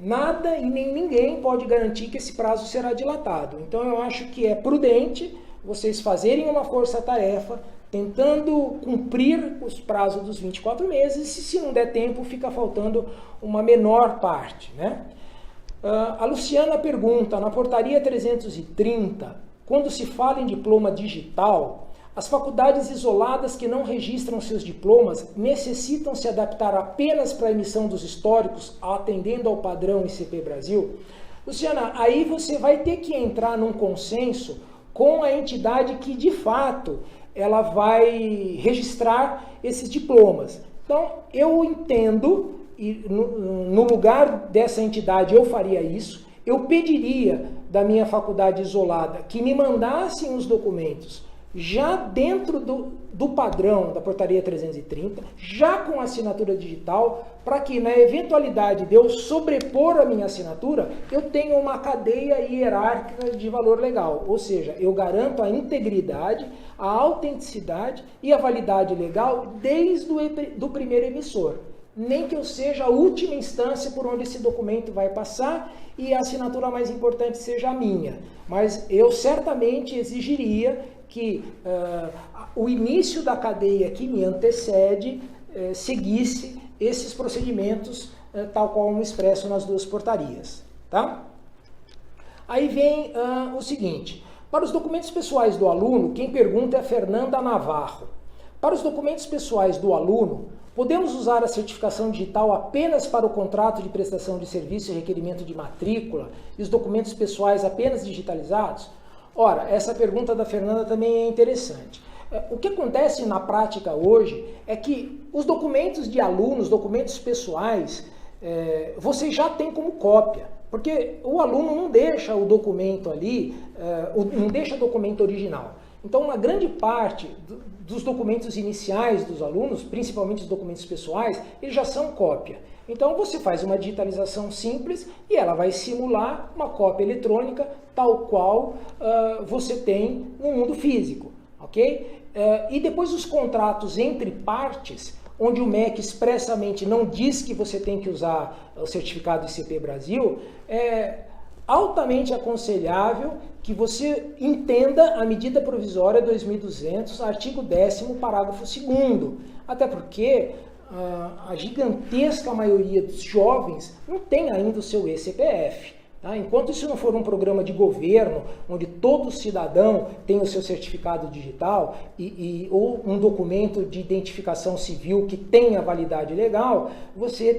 nada e nem ninguém pode garantir que esse prazo será dilatado. Então eu acho que é prudente vocês fazerem uma força-tarefa tentando cumprir os prazos dos 24 meses, e se não der tempo, fica faltando uma menor parte, né? A Luciana pergunta, na portaria 330, quando se fala em diploma digital, as faculdades isoladas que não registram seus diplomas necessitam se adaptar apenas para a emissão dos históricos, atendendo ao padrão ICP Brasil? Luciana, aí você vai ter que entrar num consenso com a entidade que, de fato, ela vai registrar esses diplomas. Então, eu entendo, e no lugar dessa entidade eu faria isso, eu pediria da minha faculdade isolada que me mandassem os documentos já dentro do padrão da portaria 330, já com assinatura digital, para que na eventualidade de eu sobrepor a minha assinatura, eu tenha uma cadeia hierárquica de valor legal, ou seja, eu garanto a integridade, a autenticidade e a validade legal desde o primeiro emissor. Nem que eu seja a última instância por onde esse documento vai passar e a assinatura mais importante seja a minha. Mas eu certamente exigiria que o início da cadeia que me antecede seguisse esses procedimentos tal qual expresso nas duas portarias. Tá? Aí vem o seguinte, para os documentos pessoais do aluno, quem pergunta é a Fernanda Navarro. Para os documentos pessoais do aluno, podemos usar a certificação digital apenas para o contrato de prestação de serviço e requerimento de matrícula e os documentos pessoais apenas digitalizados? Ora, essa pergunta da Fernanda também é interessante. O que acontece na prática hoje é que os documentos de alunos, documentos pessoais, você já tem como cópia, porque o aluno não deixa o documento ali, não deixa o documento original. Então, uma grande parte dos documentos iniciais dos alunos, principalmente os documentos pessoais, eles já são cópia. Então, você faz uma digitalização simples e ela vai simular uma cópia eletrônica tal qual você tem no mundo físico, ok? E depois os contratos entre partes, onde o MEC expressamente não diz que você tem que usar o certificado ICP Brasil, é altamente aconselhável que você entenda a medida provisória 2200, artigo 10º, parágrafo 2º, até porque a gigantesca maioria dos jovens não tem ainda o seu eCPF. Tá? Enquanto isso não for um programa de governo, onde todo cidadão tem o seu certificado digital ou um documento de identificação civil que tenha validade legal, você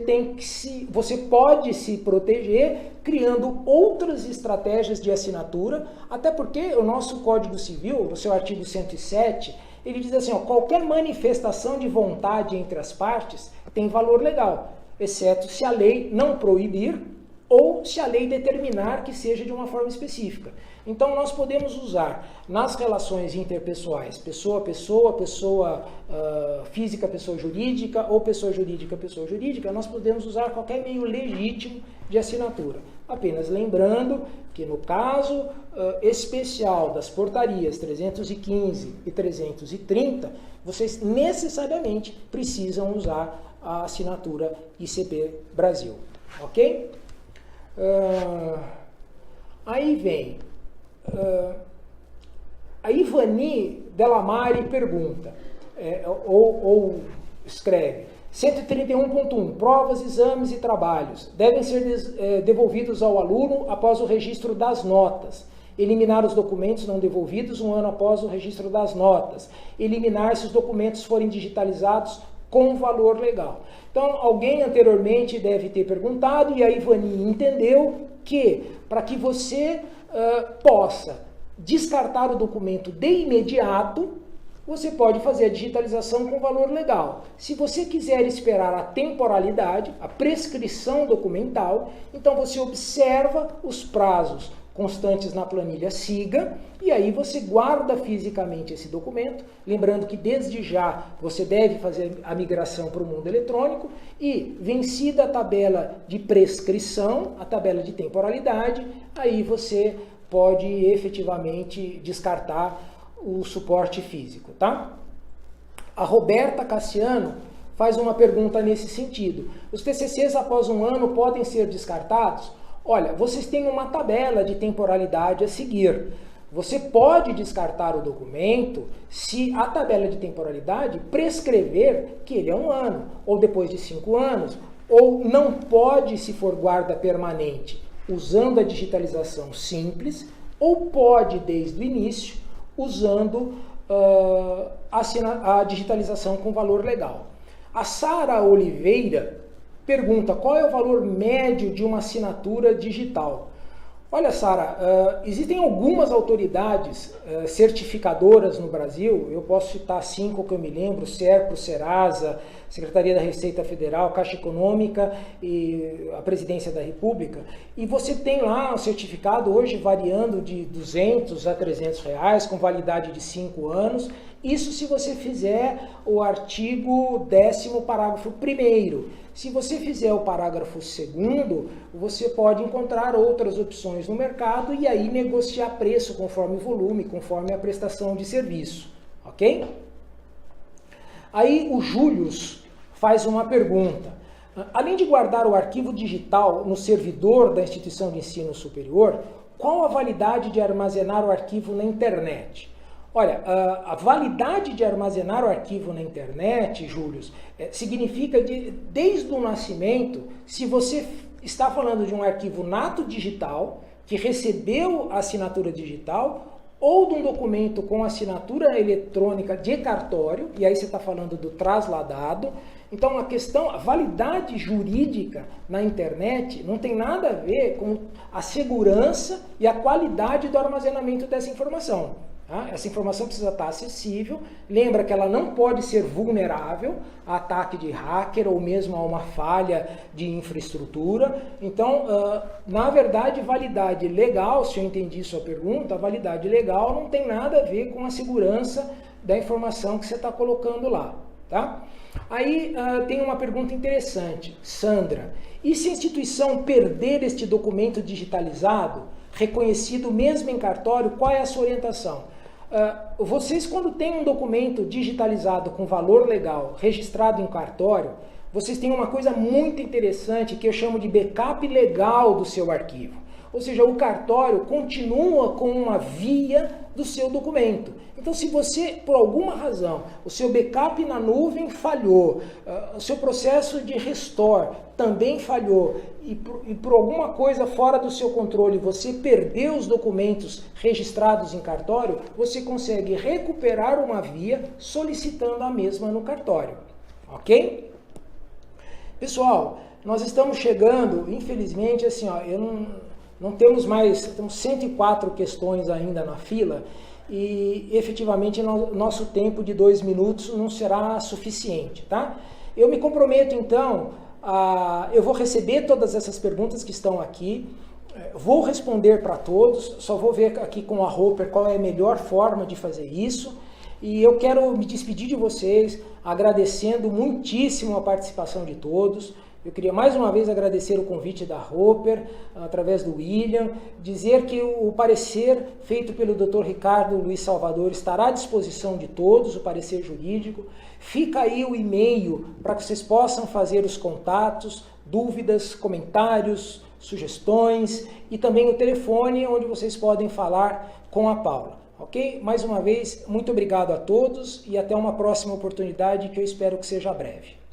pode se proteger criando outras estratégias de assinatura, até porque o nosso Código Civil, no seu artigo 107, ele diz assim, qualquer manifestação de vontade entre as partes tem valor legal, exceto se a lei não proibir ou se a lei determinar que seja de uma forma específica. Então, nós podemos usar nas relações interpessoais, pessoa a pessoa, pessoa física, pessoa jurídica, ou pessoa jurídica, nós podemos usar qualquer meio legítimo de assinatura. Apenas lembrando que no caso especial das portarias 315 e 330, vocês necessariamente precisam usar a assinatura ICP Brasil. Ok? Aí vem a Ivani Delamare pergunta, ou escreve, 131.1, provas, exames e trabalhos devem ser devolvidos ao aluno após o registro das notas. Eliminar os documentos não devolvidos 1 ano após o registro das notas. Eliminar se os documentos forem digitalizados com valor legal. Então, alguém anteriormente deve ter perguntado, e a Ivani entendeu que, para que você possa descartar o documento de imediato, você pode fazer a digitalização com valor legal. Se você quiser esperar a temporalidade, a prescrição documental, então você observa os prazos constantes na planilha SIGA, e aí você guarda fisicamente esse documento, lembrando que desde já você deve fazer a migração para o mundo eletrônico, e vencida a tabela de prescrição, a tabela de temporalidade, aí você pode efetivamente descartar o suporte físico, tá? A Roberta Cassiano faz uma pergunta nesse sentido. Os TCCs após um ano podem ser descartados? Olha, vocês têm uma tabela de temporalidade a seguir. Você pode descartar o documento se a tabela de temporalidade prescrever que ele é 1 ano, ou depois de 5 anos, ou não pode se for guarda permanente, usando a digitalização simples, ou pode desde o início, usando a digitalização com valor legal. A Sara Oliveira pergunta: qual é o valor médio de uma assinatura digital? Olha, Sara, existem algumas autoridades certificadoras no Brasil, eu posso citar 5 que eu me lembro: SERPRO, Serasa, Secretaria da Receita Federal, Caixa Econômica e a Presidência da República, e você tem lá um certificado hoje variando de 200 a 300 reais, com validade de 5 anos, isso se você fizer o artigo 10º, parágrafo 1º. Se você fizer o parágrafo 2º, você pode encontrar outras opções no mercado e aí negociar preço conforme o volume, conforme a prestação de serviço, ok? Aí o Július faz uma pergunta. Além de guardar o arquivo digital no servidor da instituição de ensino superior, qual a validade de armazenar o arquivo na internet? Olha, a validade de armazenar o arquivo na internet, Július, significa desde o nascimento, se você está falando de um arquivo nato digital, que recebeu a assinatura digital, ou de um documento com assinatura eletrônica de cartório, e aí você está falando do trasladado. Então a validade jurídica na internet não tem nada a ver com a segurança e a qualidade do armazenamento dessa informação. Tá? Essa informação precisa estar acessível, lembra que ela não pode ser vulnerável a ataque de hacker ou mesmo a uma falha de infraestrutura. Então, na verdade, validade legal, se eu entendi sua pergunta, a validade legal não tem nada a ver com a segurança da informação que você está colocando lá. Tá? Aí tem uma pergunta interessante, Sandra: e se a instituição perder este documento digitalizado, reconhecido mesmo em cartório, qual é a sua orientação? Vocês, quando têm um documento digitalizado com valor legal, registrado em cartório, vocês têm uma coisa muito interessante que eu chamo de backup legal do seu arquivo. Ou seja, o cartório continua com uma via do seu documento. Então, se você, por alguma razão, o seu backup na nuvem falhou, o seu processo de restore também falhou, e por alguma coisa fora do seu controle você perdeu os documentos registrados em cartório, você consegue recuperar uma via solicitando a mesma no cartório. Ok? Pessoal, nós estamos chegando, infelizmente, assim, ó, não temos mais, temos 104 questões ainda na fila e efetivamente nosso tempo de 2 minutos não será suficiente, tá? Eu me comprometo então, eu vou receber todas essas perguntas que estão aqui, vou responder para todos, só vou ver aqui com a Roper qual é a melhor forma de fazer isso. E eu quero me despedir de vocês agradecendo muitíssimo a participação de todos. Eu queria mais uma vez agradecer o convite da Roper, através do William, dizer que o parecer feito pelo Dr. Ricardo Luiz Salvador estará à disposição de todos, o parecer jurídico. Fica aí o e-mail para que vocês possam fazer os contatos, dúvidas, comentários, sugestões e também o telefone onde vocês podem falar com a Paula. Ok? Mais uma vez, muito obrigado a todos e até uma próxima oportunidade que eu espero que seja breve.